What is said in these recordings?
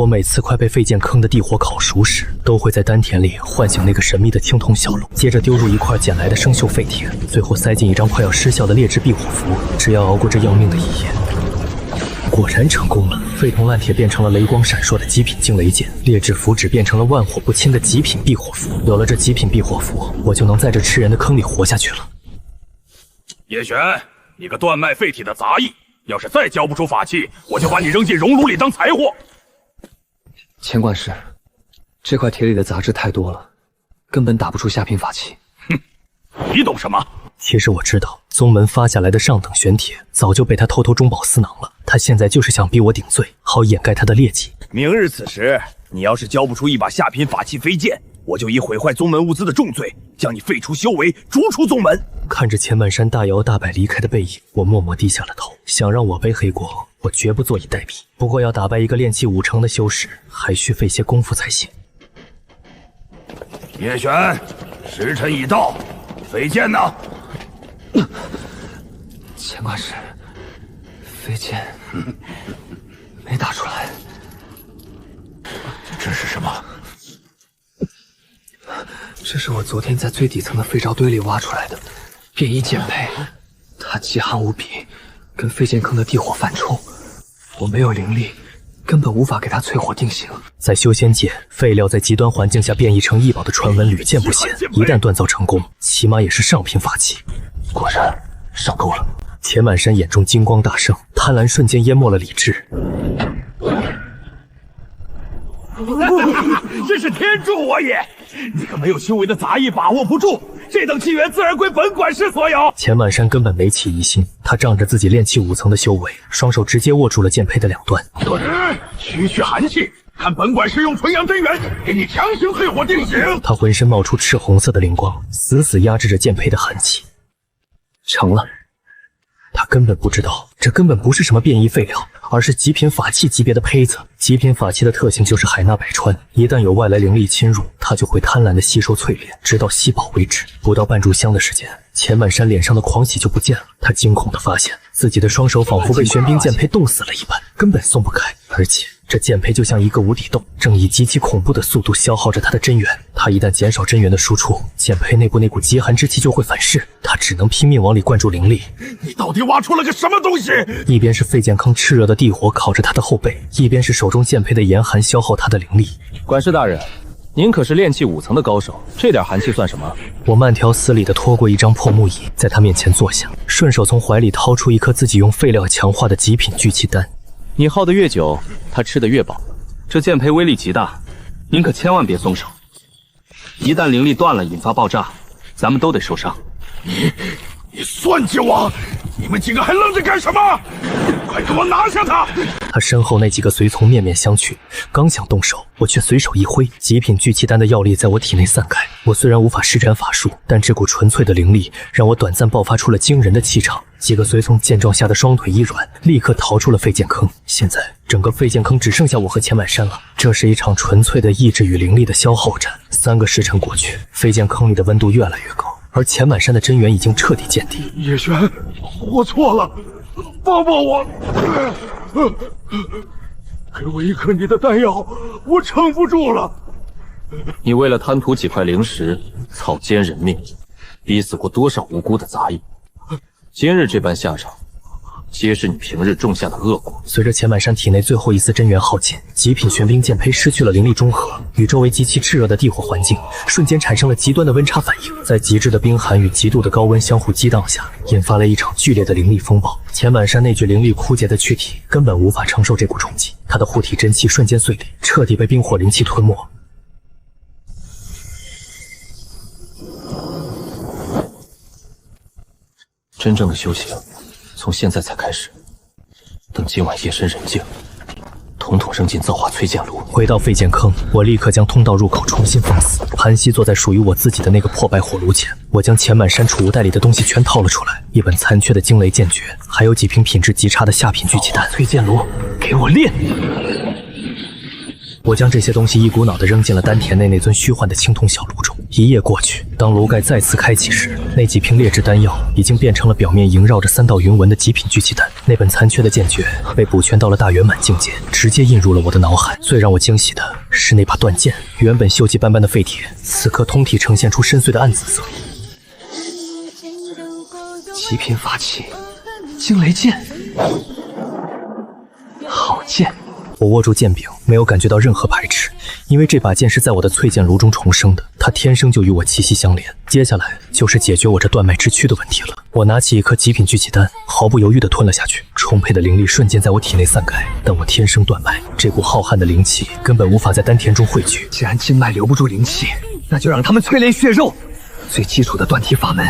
我每次快被废剑坑的地火烤熟时，都会在丹田里唤醒那个神秘的青铜小龙，接着丢入一块捡来的生锈废铁，最后塞进一张快要失效的劣质避火符。只要熬过这要命的一夜，果然成功了。废铜烂铁变成了雷光闪烁的极品惊雷剑，劣质符纸变成了万火不侵的极品避火符。有了这极品避火符，我就能在这吃人的坑里活下去了。叶璇，你个断卖废体的杂役！要是再交不出法器，我就把你扔进熔炉里当财货。钱管事，这块铁里的杂质太多了，根本打不出下品法器。哼，你懂什么？其实我知道，宗门发下来的上等玄铁早就被他偷偷中饱私囊了。他现在就是想逼我顶罪，好掩盖他的劣迹。明日此时，你要是交不出一把下品法器飞剑，我就以毁坏宗门物资的重罪，将你废除修为，逐出宗门。看着钱满山大摇大摆离开的背影，我默默低下了头。想让我背黑锅，我绝不坐以待毙。不过要打败一个炼气5成的修士，还需费些功夫才行。叶璇，时辰已到，飞剑呢？钱管事，飞剑没打出来。这是什么？这是我昨天在最底层的废沼堆里挖出来的变异剑胚，它极寒无比，跟废剑坑的地火反冲。我没有灵力，根本无法给它淬火定型。在修仙界，废料在极端环境下变异成异宝的传闻屡见不鲜，一旦锻造成功，起码也是上品法器。果然上钩了。钱满山眼中金光大盛，贪婪瞬间淹没了理智。真是天助我也！你个没有修为的杂役把握不住，这等机缘自然归本管事所有。钱满山根本没起疑心，他仗着自己炼气5层的修为，双手直接握住了剑胚的两端。区区寒气，看本管事用纯阳真元给你强行淬火定型。他浑身冒出赤红色的灵光，死死压制着剑胚的寒气。成了。他根本不知道，这根本不是什么变异废料，而是极品法器级别的胚子。极品法器的特性就是海纳百川，一旦有外来灵力侵入，它就会贪婪地吸收淬炼，直到吸饱为止。不到半炷香的时间，钱满山脸上的狂喜就不见了。他惊恐地发现自己的双手仿佛被玄冰剑胚冻死了一般，根本松不开，而且这剑胚就像一个无底洞，正以极其恐怖的速度消耗着他的真元。他一旦减少真元的输出，剑胚内部那股极寒之气就会反噬，他只能拼命往里灌注灵力。你到底挖出了个什么东西？一边是废剑坑炽热的地火烤着他的后背，一边是手中剑胚的严寒消耗他的灵力。管事大人，您可是炼气5层的高手，这点寒气算什么？我慢条斯理地拖过一张破木椅，在他面前坐下，顺手从怀里掏出一颗自己用废料强化的极品聚气丹。你耗得越久，他吃得越饱。这剑胚威力极大，您可千万别松手。一旦灵力断了，引发爆炸，咱们都得受伤。你算计我！你们几个还愣着干什么？快给我拿下他！他身后那几个随从面面相觑，刚想动手，我却随手一挥，极品聚气丹的药力在我体内散开。我虽然无法施展法术，但这股纯粹的灵力让我短暂爆发出了惊人的气场。几个随从见状吓得双腿一软，立刻逃出了废剑坑。现在整个废剑坑只剩下我和钱满山了。这是一场纯粹的意志与灵力的消耗战。3个时辰过去，废剑坑里的温度越来越高，而钱满山的真元已经彻底见底。叶璇，我错了，帮帮我！给我一颗你的丹药，我撑不住了。你为了贪图几块灵石，草菅人命，逼死过多少无辜的杂役？今日这般下场，皆是你平日种下的恶果。随着钱满山体内最后一丝真元耗尽，极品玄冰剑胚失去了灵力中和，与周围极其炽热的地火环境瞬间产生了极端的温差反应，在极致的冰寒与极度的高温相互激荡下，引发了一场剧烈的灵力风暴。钱满山那具灵力枯竭的躯体根本无法承受这股冲击，他的护体真气瞬间碎裂，彻底被冰火灵气吞没。真正的修行，从现在才开始。等今晚夜深人静，统统扔进造化淬剑炉。回到废剑坑，我立刻将通道入口重新封死，盘膝坐在属于我自己的那个破败火炉前。我将钱满山储物袋里的东西全掏了出来，一本残缺的惊雷剑诀，还有几瓶品质极差的下品聚气丹。淬剑炉，给我炼！我将这些东西一股脑地扔进了丹田内那尊虚幻的青铜小炉中。一夜过去，当炉盖再次开启时，那几瓶劣质丹药已经变成了表面萦绕着3道云纹的极品聚气丹。那本残缺的剑诀被补全到了大圆满境界，直接印入了我的脑海。最让我惊喜的是那把断剑，原本锈迹斑斑的废铁，此刻通体呈现出深邃的暗紫色。极品法器，惊雷剑，好剑。我握住剑柄，没有感觉到任何排斥，因为这把剑是在我的淬剑炉中重生的，它天生就与我气息相连。接下来就是解决我这断脉之躯的问题了。我拿起一颗极品聚气丹，毫不犹豫地吞了下去，充沛的灵力瞬间在我体内散开。但我天生断脉，这股浩瀚的灵气根本无法在丹田中汇聚。既然经脉留不住灵气，那就让他们淬炼血肉。最基础的断体法门，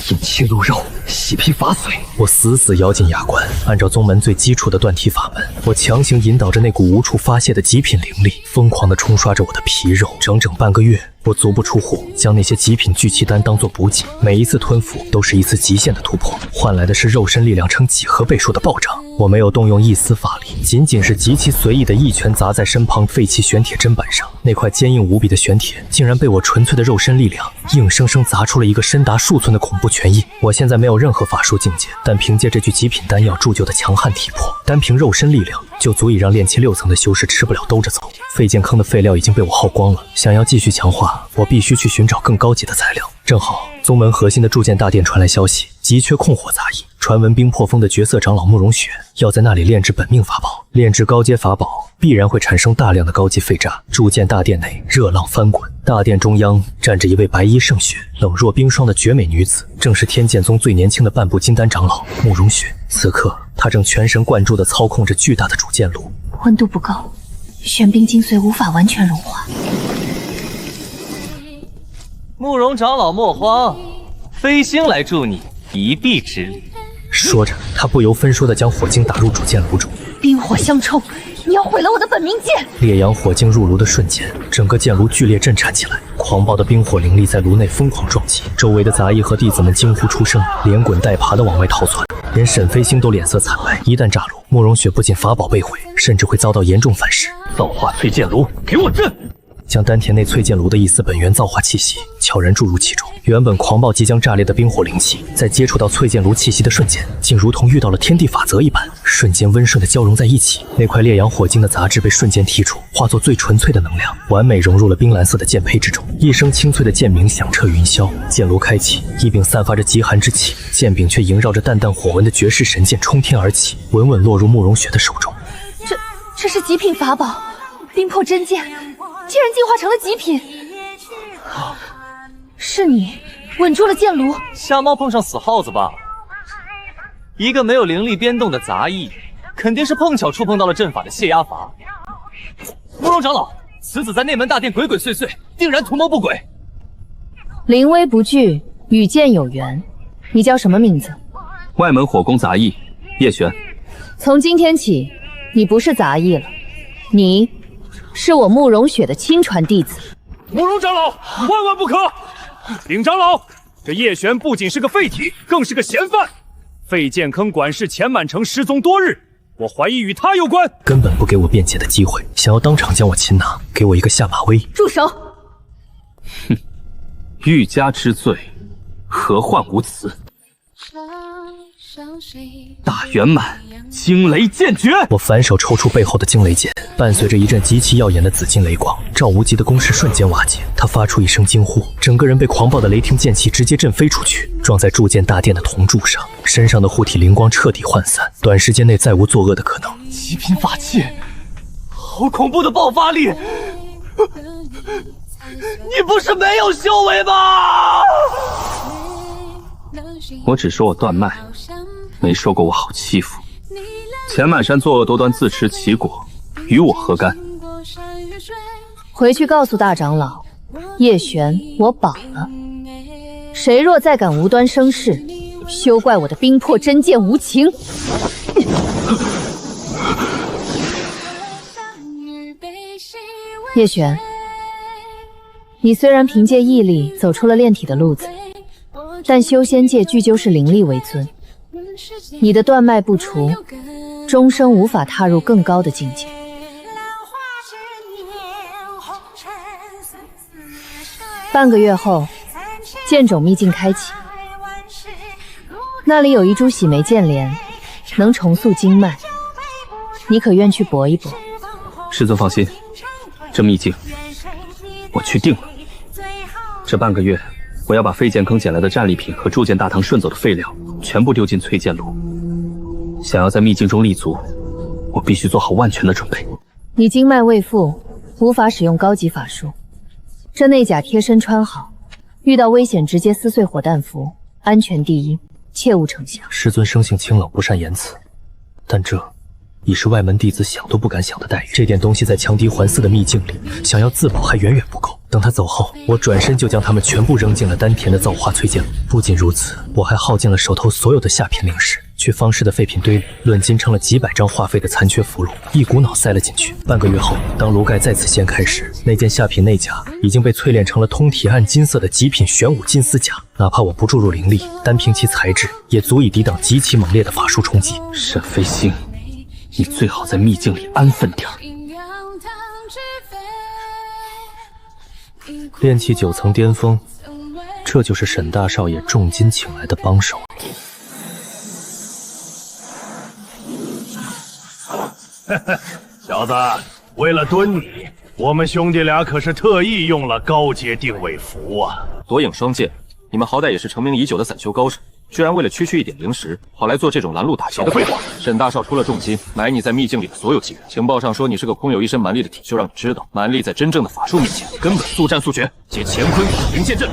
引气入肉，洗皮法髓。我死死咬紧牙关，按照宗门最基础的断体法门，我强行引导着那股无处发泄的极品灵力，疯狂地冲刷着我的皮肉。整整半个月，我足不出户，将那些极品聚气丹当作补给，每一次吞服都是一次极限的突破，换来的是肉身力量呈几何倍数的暴涨。我没有动用一丝法力，仅仅是极其随意的一拳砸在身旁废弃玄铁砧板上，那块坚硬无比的玄铁竟然被我纯粹的肉身力量硬生生砸出了一个深达数寸的恐怖拳印。我现在没有任何法术境界，但凭借这具极品丹药铸就的强悍体魄，单凭肉身力量就足以让炼气6层的修士吃不了兜着走。废剑坑的废料已经被我耗光了，想要继续强化，我必须去寻找更高级的材料。正好宗门核心的铸剑大殿传来消息，急缺控火杂役，传闻冰破峰的绝色长老慕容雪要在那里炼制本命法宝，炼制高阶法宝必然会产生大量的高级废渣。铸剑大殿内热浪翻滚，大殿中央站着一位白衣胜雪、冷若冰霜的绝美女子，正是天剑宗最年轻的半步金丹长老慕容雪。此刻她正全神贯注地操控着巨大的铸剑炉，温度不够，玄冰精髓无法完全融化。慕容长老莫慌，飞星来助你一臂之力。说着，他不由分说地将火晶打入铸剑炉中。冰火相冲，你要毁了我的本命剑！烈阳火晶入炉的瞬间，整个剑炉剧烈震颤起来，狂暴的冰火灵力在炉内疯狂撞击，周围的杂役和弟子们惊呼出声，连滚带爬地往外逃窜，连沈飞星都脸色惨白。一旦炸炉，慕容雪不仅法宝被毁，甚至会遭到严重反噬。造化淬剑炉，给我震！将丹田内淬剑炉的一丝本源造化气息悄然注入其中，原本狂暴即将炸裂的冰火灵气，在接触到淬剑炉气息的瞬间，竟如同遇到了天地法则一般，瞬间温顺地交融在一起。那块烈阳火晶的杂质被瞬间剔除，化作最纯粹的能量，完美融入了冰蓝色的剑胚之中。一声清脆的剑鸣响彻云霄，剑炉开启，一柄散发着极寒之气，剑柄却萦绕着淡淡火纹的绝世神剑冲天而起，稳稳落入慕容雪的手中。这是极品法宝，冰魄真剑竟然进化成了极品！是你稳住了剑炉，瞎猫碰上死耗子罢了。一个没有灵力编动的杂役，肯定是碰巧触碰到了阵法的泄压阀。慕容长老，此子在内门大殿鬼鬼祟祟，定然图谋不轨。临危不惧，与剑有缘。你叫什么名字？外门火攻杂役叶璇。从今天起，你不是杂役了，你是我慕容雪的亲传弟子。慕容长老，万万不可！禀长老，这叶璇不仅是个废体，更是个嫌犯。废剑坑管事钱满成失踪多日，我怀疑与他有关。根本不给我辩解的机会，想要当场将我擒拿，给我一个下马威！住手！哼，欲加之罪，何患无辞？大圆满惊雷剑诀！我反手抽出背后的惊雷剑，伴随着一阵极其耀眼的紫金雷光，赵无极的攻势瞬间瓦解。他发出一声惊呼，整个人被狂暴的雷霆剑气直接震飞出去，撞在铸剑大殿的铜柱上，身上的护体灵光彻底涣散，短时间内再无作恶的可能。极品法器，好恐怖的爆发力！你不是没有修为吗？我只说我断脉，没说过我好欺负。钱满山作恶多端，自食其果，与我何干？回去告诉大长老，叶璇我绑了。谁若再敢无端生事，休怪我的冰魄真剑无情。叶璇，你虽然凭借毅力走出了炼体的路子，但修仙界终究是灵力为尊，你的断脉不除，终生无法踏入更高的境界。半个月后，剑种秘境开启，那里有一株洗眉剑莲，能重塑经脉，你可愿去搏一搏？师尊放心，这秘境我去定了。这半个月，我要把废剑坑捡来的战利品和铸剑大堂顺走的废料全部丢进淬剑炉。想要在秘境中立足，我必须做好万全的准备。你经脉未复，无法使用高级法术。这内甲贴身穿好，遇到危险直接撕碎火弹符，安全第一，切勿逞强。师尊生性清冷，不善言辞，但这已是外门弟子想都不敢想的待遇。这点东西在强敌环伺的秘境里，想要自保还远远不够。等他走后，我转身就将他们全部扔进了丹田的造化淬剑炉。不仅如此，我还耗尽了手头所有的下品灵石，去方氏的废品堆里论斤称了几百张化废的残缺符箓，一股脑塞了进去。半个月后，当炉盖再次掀开时，那件下品内甲已经被淬炼成了通体暗金色的极品玄武金丝甲。哪怕我不注入灵力，单凭其材质，也足以抵挡极其猛烈的法术冲击。沈飞星，你最好在秘境里安分点儿。炼气9层巅峰，这就是沈大少爷重金请来的帮手。小子，为了蹲你，我们兄弟俩可是特意用了高阶定位符啊！夺影双剑，你们好歹也是成名已久的散修高手，居然为了区区一点灵石，跑来做这种拦路打劫的废话！沈大少出了重金买你在秘境里的所有机缘，情报上说你是个空有一身蛮力的体，就让你知道，蛮力在真正的法术面前根本速战速决。借乾坤锁灵剑阵。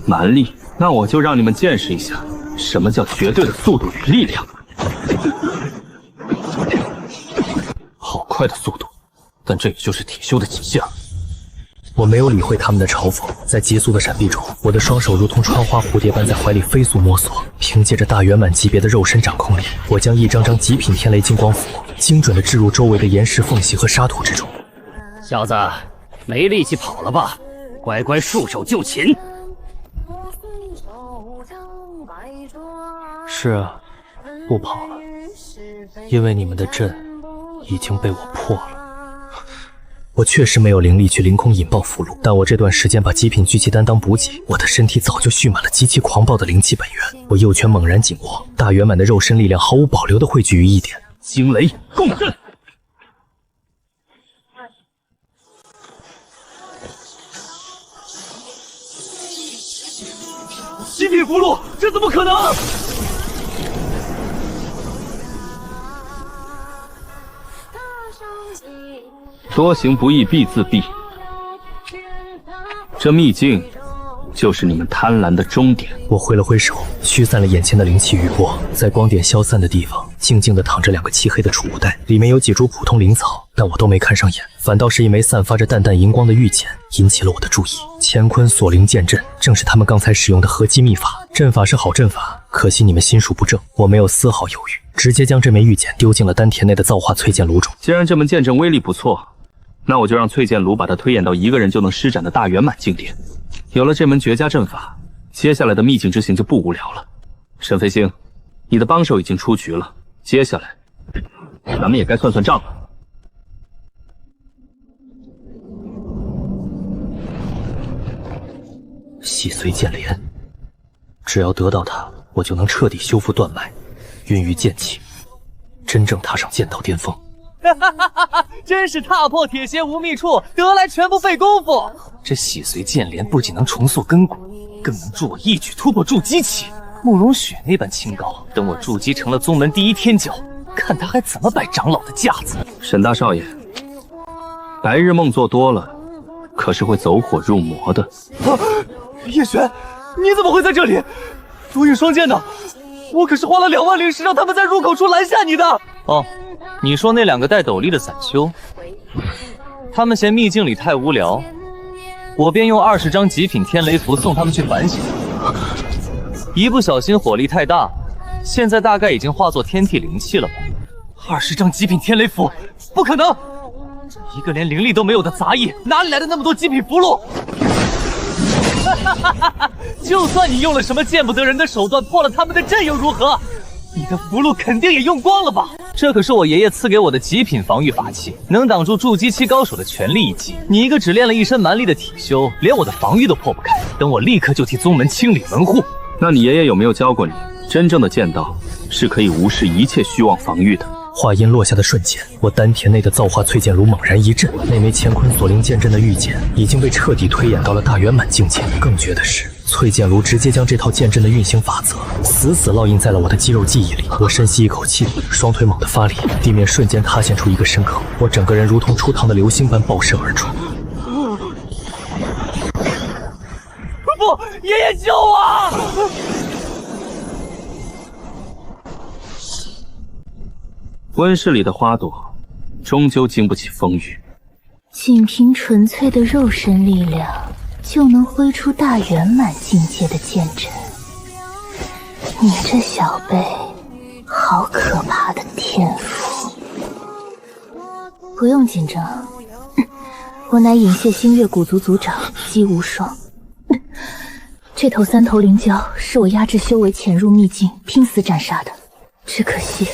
蛮力，那我就让你们见识一下什么叫绝对的速度与力量。好快的速度，但这也就是体修的极限。我没有理会他们的嘲讽，在急速的闪避中，我的双手如同穿花蝴蝶般在怀里飞速摸索。凭借着大圆满级别的肉身掌控力，我将一张张极品天雷金光符精准地置入周围的岩石缝隙和沙土之中。小子，没力气跑了吧？乖乖束手就擒。是啊，不跑了，因为你们的阵已经被我破了。我确实没有灵力去凌空引爆符箓，但我这段时间把极品聚气丹当补给，我的身体早就蓄满了极其狂暴的灵气本源。我右拳猛然紧握，大圆满的肉身力量毫无保留地汇聚于一点，惊雷共振。极品符箓，这怎么可能？多行不义必自毙。这秘境就是你们贪婪的终点。我挥了挥手，驱散了眼前的灵气余波。在光点消散的地方，静静地躺着2个漆黑的储物袋，里面有几株普通灵草，但我都没看上眼，反倒是一枚散发着淡淡荧光的玉简引起了我的注意。乾坤锁灵剑阵，正是他们刚才使用的合击秘法。阵法是好阵法，可惜你们心术不正。我没有丝毫犹豫，直接将这枚玉简丢进了丹田内的造化淬剑炉中。既然这门剑阵威力不错，那我就让淬剑炉把它推演到一个人就能施展的大圆满境界。有了这门绝佳阵法，接下来的秘境之行就不无聊了。沈飞星，你的帮手已经出局了，接下来咱们也该算算账了。细碎剑莲，只要得到它，我就能彻底修复断脉，孕育剑气，真正踏上剑道巅峰。真是踏破铁鞋无觅处，得来全不费功夫。这洗髓剑莲不仅能重塑根骨，更能助我一举突破筑基期。慕容雪那般清高，等我筑基成了宗门第一天骄，看他还怎么摆长老的架子。沈大少爷，白日梦做多了，可是会走火入魔的。叶璇，你怎么会在这里？夺影双剑呢？我可是花了2万灵石让他们在入口处拦下你的。哦，你说那2个戴斗笠的散修，他们嫌秘境里太无聊，我便用20张极品天雷符送他们去反省。一不小心火力太大，现在大概已经化作天地灵气了吧？20张极品天雷符，不可能！一个连灵力都没有的杂役，哪里来的那么多极品符箓？就算你用了什么见不得人的手段破了他们的阵又如何？你的符箓肯定也用光了吧？这可是我爷爷赐给我的极品防御法器，能挡住筑基期高手的全力一击。你一个只练了一身蛮力的体修，连我的防御都破不开，等我立刻就替宗门清理门户。那你爷爷有没有教过你，真正的剑道是可以无视一切虚妄防御的？话音落下的瞬间，我丹田内的造化淬剑炉猛然一震，那枚乾坤锁灵剑阵的御剑已经被彻底推演到了大圆满境界。更绝的是，淬剑炉直接将这套剑阵的运行法则死死烙印在了我的肌肉记忆里。我深吸一口气，双腿猛地发力，地面瞬间塌陷出一个深坑，我整个人如同出膛的流星般爆射而出。不，爷爷救我！温室里的花朵，终究经不起风雨。仅凭纯粹的肉身力量，就能挥出大圆满境界的剑阵。你这小辈，好可怕的天赋！不用紧张，我乃隐血星月古族族长姬无双。这头3头灵蛟是我压制修为潜入秘境，拼死斩杀的。只可惜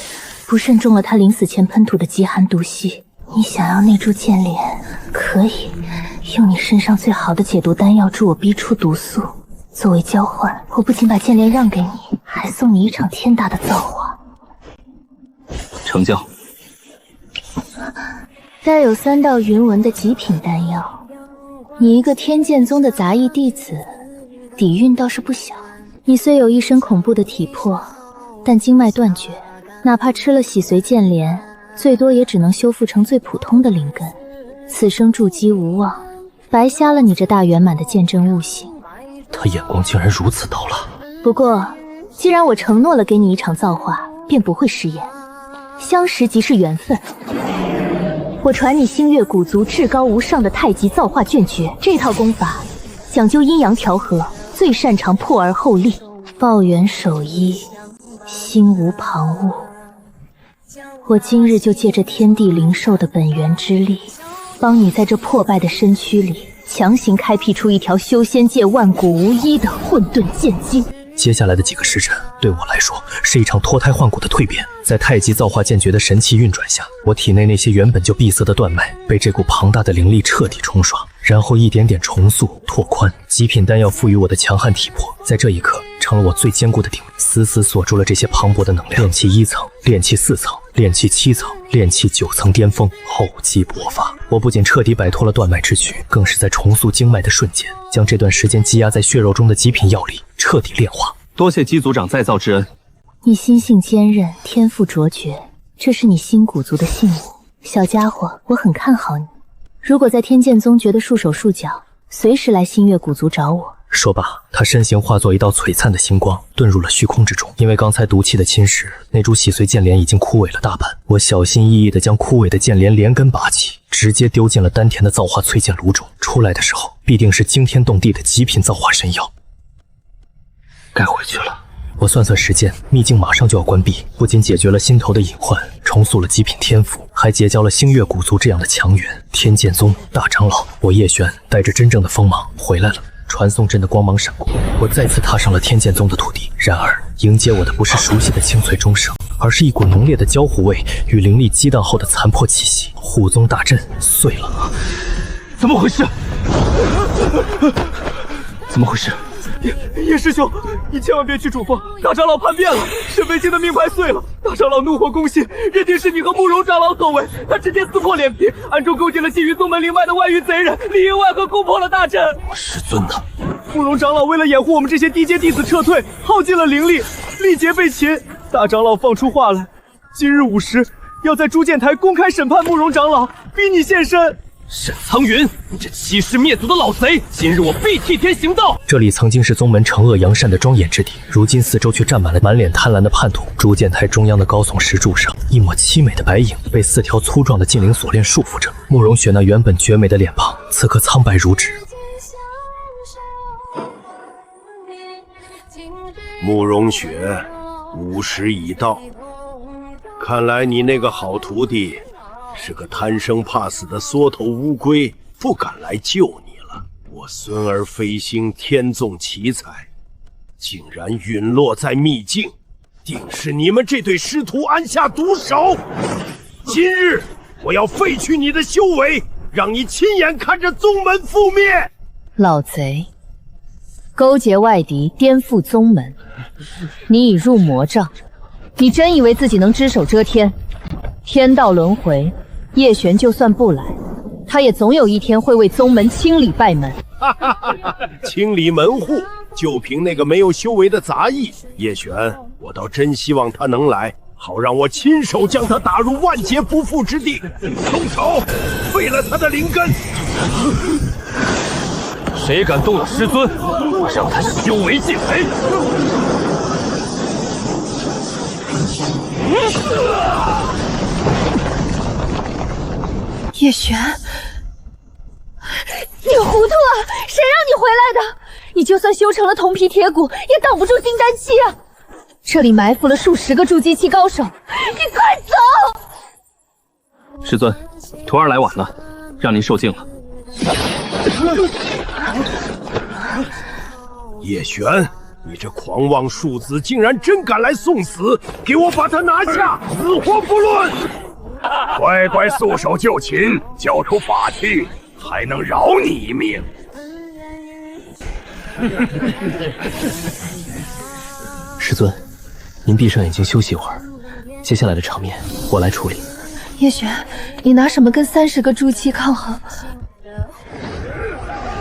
不慎中了他临死前喷吐的极寒毒息。你想要那株剑莲，可以用你身上最好的解毒丹药助我逼出毒素。作为交换，我不仅把剑莲让给你，还送你一场天大的造化。成交。带有3道云纹的极品丹药，你一个天剑宗的杂役弟子，底蕴倒是不小。你虽有一身恐怖的体魄，但经脉断绝，哪怕吃了洗髓剑莲，最多也只能修复成最普通的灵根。此生筑基无望，白瞎了你这大圆满的剑阵悟性。他眼光竟然如此刀辣。不过，既然我承诺了给你一场造化，便不会食言。相识即是缘分。我传你星月古族至高无上的太极造化卷诀，这套功法讲究阴阳调和，最擅长破而后立，抱元守一，心无旁骛。我今日就借着天地灵兽的本源之力，帮你在这破败的身躯里强行开辟出一条修仙界万古无一的混沌剑经。接下来的几个时辰，对我来说是一场脱胎换骨的蜕变。在太极造化剑诀的神气运转下，我体内那些原本就闭塞的断脉，被这股庞大的灵力彻底冲刷，然后一点点重塑、拓宽。极品丹药赋予我的强悍体魄，在这一刻成了我最坚固的定力，死死锁住了这些磅礴的能量。炼气1层，炼气4层，炼气7层，炼气9层巅峰，厚积薄发。我不仅彻底摆脱了断脉之躯，更是在重塑经脉的瞬间，将这段时间积压在血肉中的极品药力彻底炼化。多谢姬族长再造之恩。你心性坚韧，天赋卓绝，这是你新古族的信物。小家伙，我很看好你。如果在天剑宗觉得束手束脚，随时来星月古族找我。说罢，他身形化作一道璀璨的星光，遁入了虚空之中。因为刚才毒气的侵蚀，那株洗髓剑莲已经枯萎了大半。我小心翼翼地将枯萎的剑莲连根拔起，直接丢进了丹田的造化淬剑炉中。出来的时候，必定是惊天动地的极品造化神药。该回去了。我算算时间，秘境马上就要关闭，不仅解决了心头的隐患，重塑了极品天赋，还结交了星月古族这样的强援。天剑宗大长老，我叶璇带着真正的锋芒回来了。传送阵的光芒闪过，我再次踏上了天剑宗的土地。然而，迎接我的不是熟悉的清脆钟声，而是一股浓烈的焦糊味与灵力激荡后的残破气息。护宗大阵碎了！怎么回事？怎么回事？叶师兄，你千万别去主峰，大长老叛变了，沈飞星的命牌碎了。大长老怒火攻心，认定是你和慕容长老所为，他直接撕破脸皮，暗中勾结了觊觎宗门灵脉的外域贼人，里应外合攻破了大阵。我师尊呢？慕容长老为了掩护我们这些低阶弟子撤退，耗尽了灵力，力竭被擒。大长老放出话来，今日午时要在诛剑台公开审判慕容长老，逼你现身。沈苍云，你这欺师灭祖的老贼，今日我必替天行道！这里曾经是宗门惩恶扬善的庄严之地，如今四周却站满了满脸贪婪的叛徒。诛剑台中央的高耸石柱上，一抹凄美的白影被4条粗壮的禁灵锁链束缚着。慕容雪那原本绝美的脸庞，此刻苍白如纸。慕容雪，午时已到，看来你那个好徒弟是个贪生怕死的缩头乌龟，不敢来救你了。我孙儿飞星天纵奇才，竟然陨落在秘境，定是你们这对师徒安下毒手。今日我要废去你的修为，让你亲眼看着宗门覆灭。老贼，勾结外敌，颠覆宗门，你已入魔障。你真以为自己能只手遮天？天道轮回，叶璇就算不来，他也总有一天会为宗门清理败门。清理门户，就凭那个没有修为的杂役叶璇，我倒真希望他能来，好让我亲手将他打入万劫不复之地。动手，废了他的灵根！谁敢动我师尊，我让他修为尽废！叶璇，你糊涂了！谁让你回来的？你就算修成了铜皮铁骨，也挡不住金丹期啊！这里埋伏了数十个筑基期高手，你快走！师尊，徒儿来晚了，让您受惊了。叶璇，你这狂妄庶子竟然真敢来送死！给我把他拿下，死活不论！乖乖束手就擒，交出法器，还能饶你一命。师尊，您闭上眼睛休息一会儿，接下来的场面我来处理。叶璇，你拿什么跟30个筑期抗衡？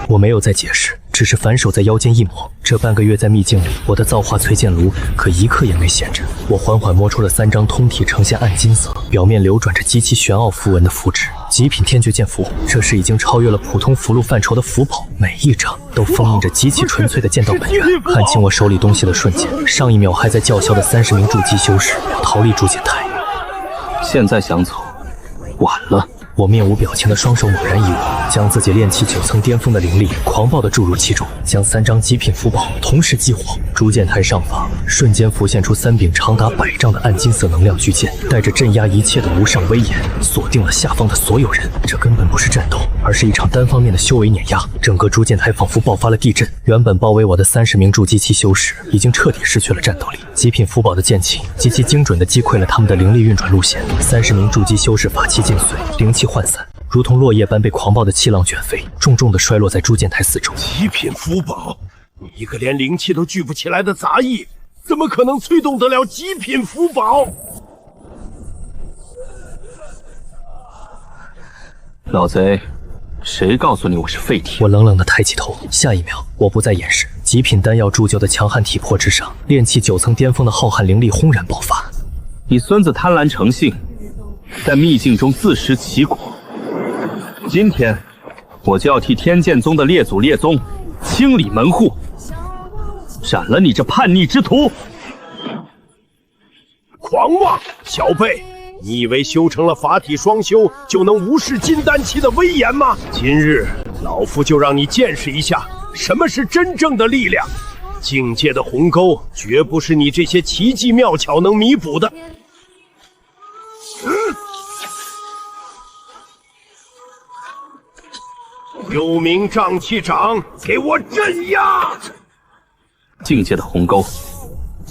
我没有再解释，只是反手在腰间一抹。这半个月在秘境里，我的造化淬剑炉可一刻也没闲着。我缓缓摸出了3张通体呈现暗金色，表面流转着极其玄奥符文的符纸，极品天绝剑符。这是已经超越了普通符箓范畴的符宝，每一张都封印着极其纯粹的剑道本源。看清我手里东西的瞬间，上一秒还在叫嚣的30名筑基修士逃离筑剑台。现在想走，晚了。我面无表情的双手猛然一握，将自己炼气9层巅峰的灵力狂暴地注入其中，将3张极品符宝同时激活。筑剑台上方瞬间浮现出3柄长达100丈的暗金色能量巨剑，带着镇压一切的无上威严，锁定了下方的所有人。这根本不是战斗，而是一场单方面的修为碾压。整个筑剑台仿佛爆发了地震，原本包围我的30名筑基期修士已经彻底失去了战斗力。极品符宝的剑气极其精准地击溃了他们的灵力运转路线，30名筑基修士法器尽碎，灵气涣散，如同落叶般被狂暴的气浪卷飞，重重地摔落在筑剑台四周。极品符宝，你一个连灵气都聚不起来的杂役，怎么可能催动得了极品符宝？老贼，谁告诉你我是废体？我冷冷地抬起头，下一秒我不再掩饰，极品丹药铸就的强悍体魄之上，炼气9层巅峰的浩瀚灵力轰然爆发。你孙子贪婪成性，在秘境中自食其果。今天，我就要替天剑宗的列祖列宗清理门户，斩了你这叛逆之徒！狂妄小辈，你以为修成了法体双修就能无视金丹期的威严吗？今日老夫就让你见识一下什么是真正的力量。境界的鸿沟绝不是你这些奇技妙巧能弥补的。幽冥瘴气掌，给我镇压！境界的鸿沟，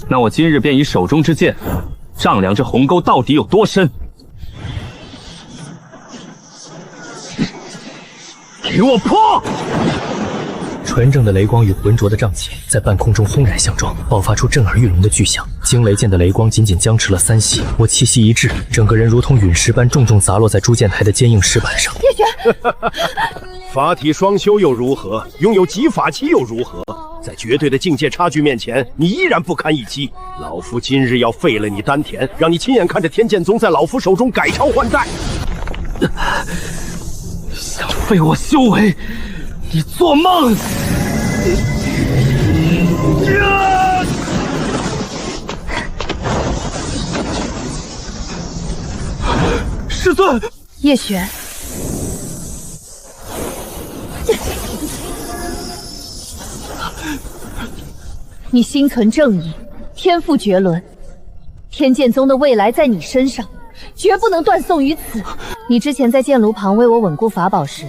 那我今日便以手中之剑丈量这鸿沟到底有多深。给我破！纯正的雷光与浑浊的瘴气在半空中轰然相撞，爆发出震耳欲聋的巨响。惊雷剑的雷光仅仅僵持了3息，我气息一滞，整个人如同陨石般重重砸落在筑剑台的坚硬石板上。叶璇，法体双修又如何？拥有极法器又如何？在绝对的境界差距面前，你依然不堪一击。老夫今日要废了你丹田，让你亲眼看着天剑宗在老夫手中改朝换代。想废我修为，你做梦！师尊，叶璇，你心存正义，天赋绝伦，天剑宗的未来在你身上，绝不能断送于此。你之前在剑炉旁为我稳固法宝时，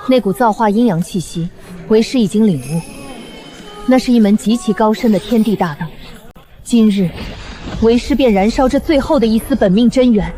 那股造化阴阳气息，为师已经领悟，那是一门极其高深的天地大道。今日为师便燃烧这最后的一丝本命真元，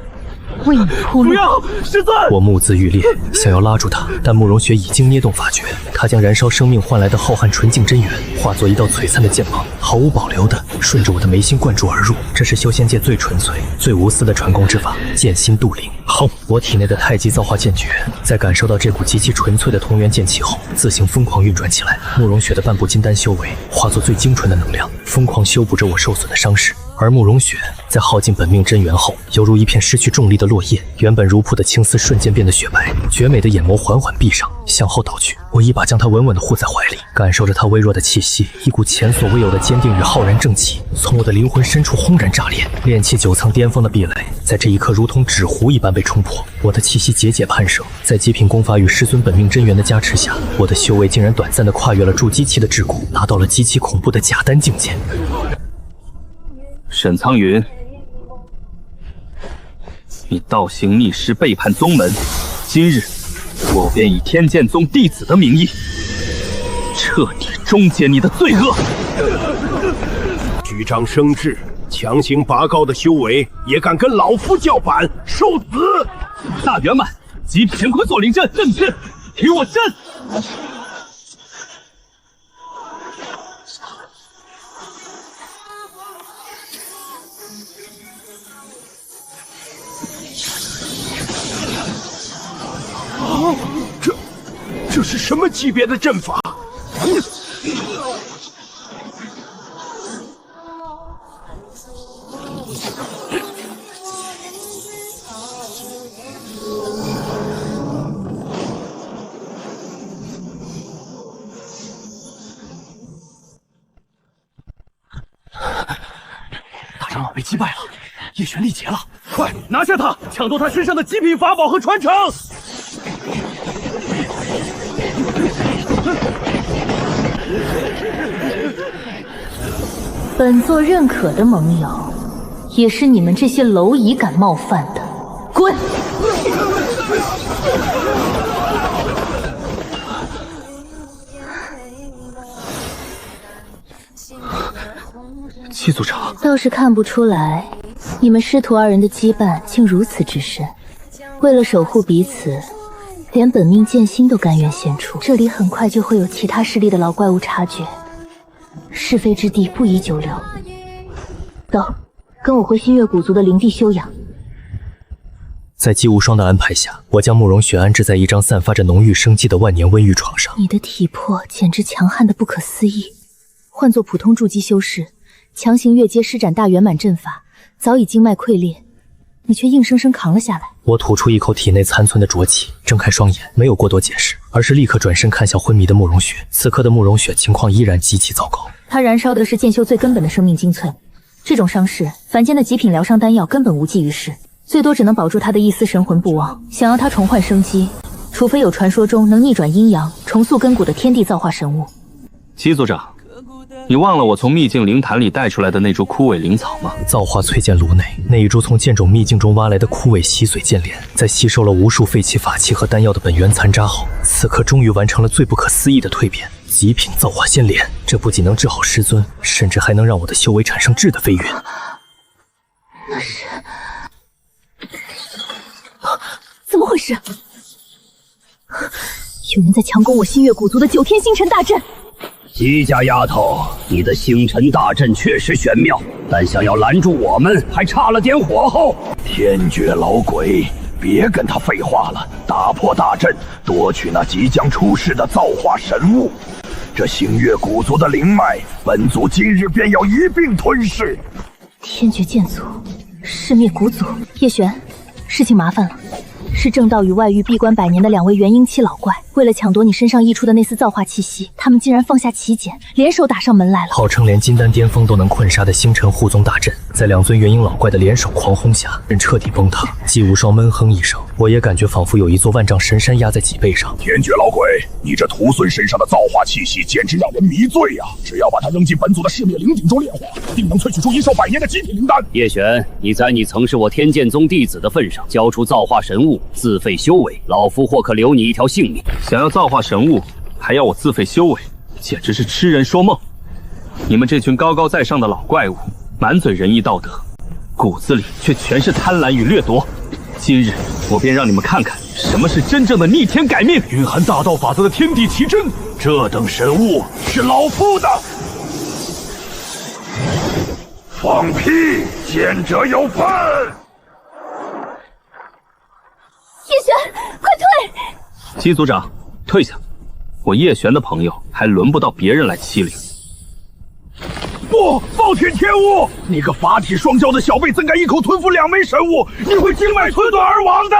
为你铺路。不要，师尊！我目眦欲裂，想要拉住他，但慕容雪已经捏动法诀，他将燃烧生命换来的浩瀚纯净真元化作一道璀璨的剑芒，毫无保留地顺着我的眉心灌注而入。这是修仙界最纯粹、最无私的传功之法，剑心渡灵。轰！我体内的太极造化剑诀，在感受到这股极其纯粹的同源剑气后，自行疯狂运转起来。慕容雪的半步金丹修为化作最精纯的能量，疯狂修补着我受损的伤势。而慕容雪在耗尽本命真元后，犹如一片失去重力的落叶，原本如瀑的青丝瞬间变得雪白，绝美的眼眸缓缓闭上，向后倒去。我一把将她稳稳地护在怀里，感受着她微弱的气息，一股前所未有的坚定与浩然正气从我的灵魂深处轰然炸裂。炼气9层巅峰的壁垒，在这一刻如同纸糊一般被冲破，我的气息节节攀升。在极品功法与师尊本命真元的加持下，我的修为竟然短暂地跨越了筑基期的桎梏，达到了极其恐怖的假丹境界。沈苍云，你倒行逆施，背叛宗门，今日我便以天剑宗弟子的名义，彻底终结你的罪恶。虚张声势，强行拔高的修为，也敢跟老夫叫板，受死！大圆满，极品乾坤锁灵阵，阵势，替我震！这是什么级别的阵法？大长老被击败了，叶璇力竭了，快拿下他，抢夺他身上的极品法宝和传承！本座认可的盟友，也是你们这些蝼蚁敢冒犯的。滚！戚组长，倒是看不出来，你们师徒二人的羁绊竟如此之深。为了守护彼此，连本命剑心都甘愿献出。这里很快就会有其他势力的老怪物察觉，是非之地不宜久留。走，跟我回新月古族的灵地休养。在姬无双的安排下，我将慕容雪安置在一张散发着浓郁生机的万年温玉床上。你的体魄简直强悍的不可思议，换做普通筑基修士，强行越阶施展大圆满阵法，早已经脉溃裂，你却硬生生扛了下来。我吐出一口体内残存的浊气，睁开双眼，没有过多解释，而是立刻转身看向昏迷的慕容雪。此刻的慕容雪情况依然极其糟糕，她燃烧的是剑修最根本的生命精粹，这种伤势，凡间的极品疗伤丹药根本无济于事，最多只能保住她的一丝神魂不亡。想要她重焕生机，除非有传说中能逆转阴阳、重塑根骨的天地造化神物。戚组长，你忘了我从秘境灵潭里带出来的那株枯萎灵草吗？造化淬剑炉内，那一株从剑种秘境中挖来的枯萎稀碎剑莲，在吸收了无数废弃法器和丹药的本源残渣后，此刻终于完成了最不可思议的蜕变。极品造化仙莲，这不仅能治好师尊，甚至还能让我的修为产生质的飞跃。那是……怎么回事？有人在强攻我新月古族的9天星辰大阵！姬家丫头，你的星辰大阵确实玄妙，但想要拦住我们，还差了点火候。天绝老鬼，别跟他废话了，打破大阵，夺取那即将出世的造化神物。这星月古族的灵脉，本族今日便要一并吞噬。天绝剑族，噬灭古族，叶璇，事情麻烦了。是正道与外域闭关100年的2位元婴期老怪，为了抢夺你身上溢出的那丝造化气息，他们竟然放下旗简，联手打上门来了。号称连金丹巅峰都能困杀的星辰护宗大阵，在2尊元婴老怪的联手狂轰下，人彻底崩塌。姬无双闷哼一声，我也感觉仿佛有一座万丈神山压在脊背上。天绝老鬼，你这徒孙身上的造化气息简直让人迷醉呀！只要把它扔进本族的噬灭灵鼎中炼化，定能萃取出一寿100年的极品灵丹。叶璇，你在你曾是我天剑宗弟子的份上，交出造化神物，自废修为，老夫或可留你一条性命。想要造化神物，还要我自废修为，简直是痴人说梦。你们这群高高在上的老怪物，满嘴仁义道德，骨子里却全是贪婪与掠夺。今日我便让你们看看什么是真正的逆天改命，蕴含大道法则的天地奇珍，这等神物是老夫的。放屁！奸者有份！叶璇，快退！姬族长，退下！我叶璇的朋友还轮不到别人来欺凌。不，暴殄天物！你个法体双骄的小辈，怎敢一口吞服2枚神物？你会经脉寸断而亡的！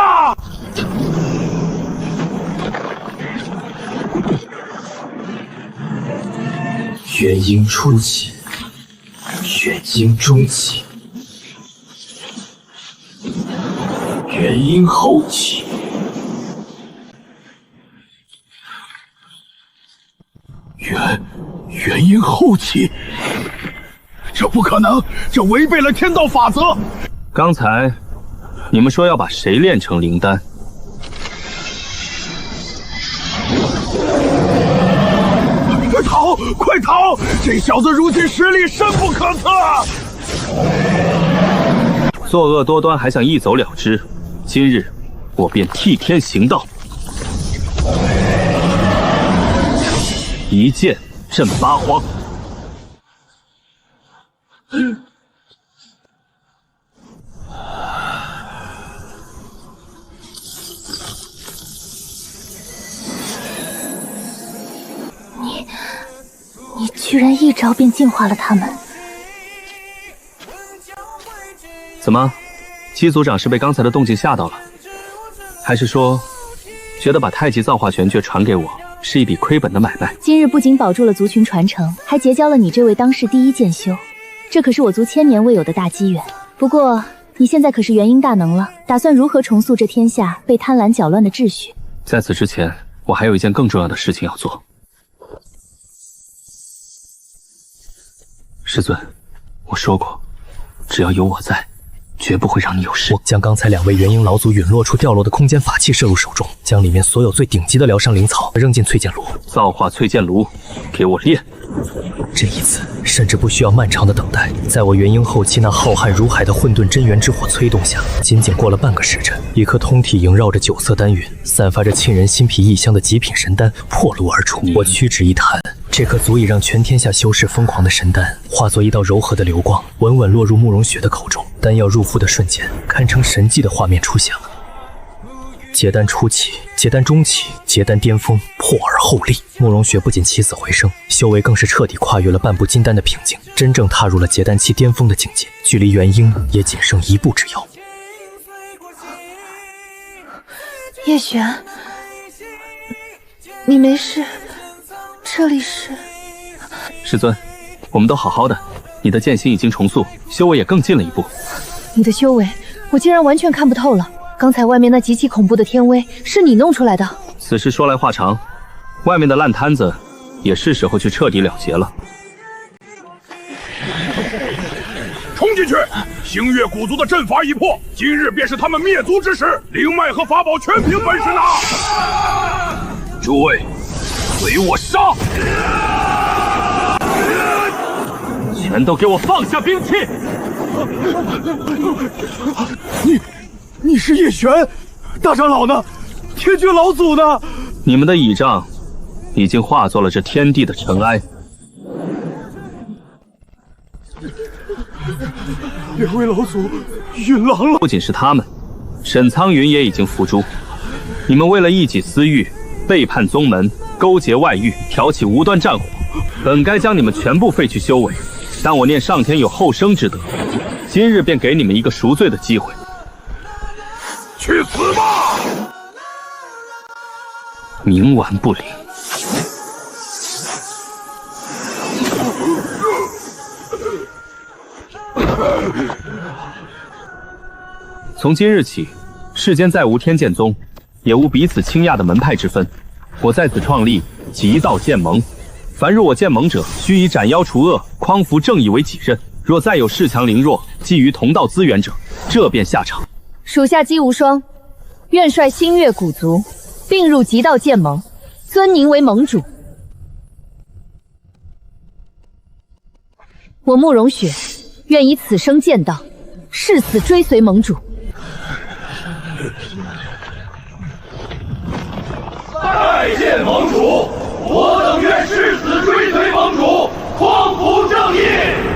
元婴初期，元婴中期，元婴后期。元婴后期，这不可能，这违背了天道法则。刚才你们说要把谁炼成灵丹？快逃！快逃！这小子如今实力深不可测。作恶多端还想一走了之，今日我便替天行道，一剑震八荒。你居然一招便净化了他们！怎么，姬族长是被刚才的动静吓到了，还是说，觉得把太极造化玄诀传给我是一笔亏本的买卖？今日不仅保住了族群传承，还结交了你这位当世第一剑修，这可是我族1000年未有的大机缘。不过你现在可是元婴大能了，打算如何重塑这天下被贪婪搅乱的秩序？在此之前，我还有一件更重要的事情要做。师尊，我说过，只要有我在，绝不会让你有事。将刚才2位元婴老祖陨落处掉落的空间法器摄入手中，将里面所有最顶级的疗伤灵草扔进淬剑炉。造化淬剑炉，给我炼！这一次甚至不需要漫长的等待，在我元婴后期那浩瀚如海的混沌真元之火催动下，仅仅过了半个时辰，一颗通体萦绕着9色丹云，散发着沁人心脾异香的极品神丹破炉而出。我屈指一弹，这颗足以让全天下修士疯狂的神丹，化作一道柔和的流光，稳稳落入慕容雪的口中。丹药入腹的瞬间，堪称神迹的画面出现了。结丹初期，结丹中期，结丹巅峰，破而后立。慕容雪不仅起死回生，修为更是彻底跨越了半步金丹的瓶颈，真正踏入了结丹期巅峰的境界，距离元婴也仅剩1步之遥。叶璇，你没事？这里是……师尊，我们都好好的，你的剑心已经重塑，修为也更进了一步。你的修为，我竟然完全看不透了。刚才外面那极其恐怖的天威，是你弄出来的？此事说来话长，外面的烂摊子，也是时候去彻底了结了。冲进去！星月古族的阵法已破，今日便是他们灭族之时，灵脉和法宝全凭本事拿！诸位，随我杀！全都给我放下兵器！你是叶璇，大长老呢？天君老祖呢？你们的倚仗已经化作了这天地的尘埃。2位老祖陨狼了。不仅是他们，沈苍云也已经伏诛。你们为了一己私欲，背叛宗门，勾结外域，挑起无端战火，本该将你们全部废去修为，但我念上天有后生之德，今日便给你们一个赎罪的机会。去死吧！冥顽不灵。从今日起，世间再无天剑宗，也无彼此倾轧的门派之分。我在此创立极道剑盟，凡入我剑盟者，须以斩妖除恶、匡扶正义为己任。若再有恃强凌弱、觊觎同道资源者，这便下场。属下姬无双，愿率星月古族并入极道剑盟，尊您为盟主。我慕容雪愿以此生剑道，誓死追随盟主。拜见盟主，我等愿誓死追随盟主，匡扶正义。